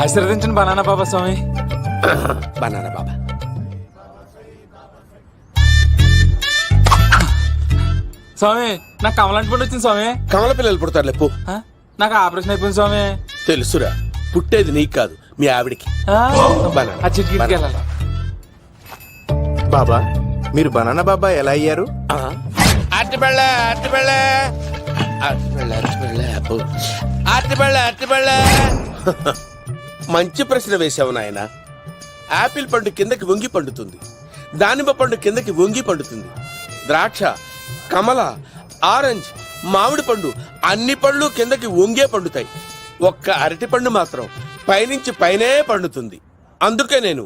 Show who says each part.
Speaker 1: ఆశీర్వదించండి బనానా బాబా స్వామి.
Speaker 2: బనానా బాబా.
Speaker 1: స్వామి నాకు కమలాంటి పండు వచ్చింది స్వామి.
Speaker 2: కమల పిల్లలు పుడతారు లేపు.
Speaker 1: నాకు ఆపరేషన్ అయిపోయింది స్వామి.
Speaker 2: తెలుసురా, పుట్టేది నీకు కాదు మీ ఆవిడికి.
Speaker 1: ఆ చిటికి వెళ్ళాలి.
Speaker 3: బాబా మీరు బనానా బాబా ఎలా అయ్యారు?
Speaker 2: మంచి ప్రశ్న వేశావు నాయన. ఆపిల్ పండు కిందకి వంగి పండుతుంది, దానిమ్మ పండు కిందకి వంగి పండుతుంది, ద్రాక్ష, కమల, ఆరెంజ్, మామిడి పండు అన్ని పళ్ళు కిందకి వంగే పండుతాయి. ఒక్క అరటి పండు మాత్రం పైనుంచి పైనే పండుతుంది. అందుకే నేను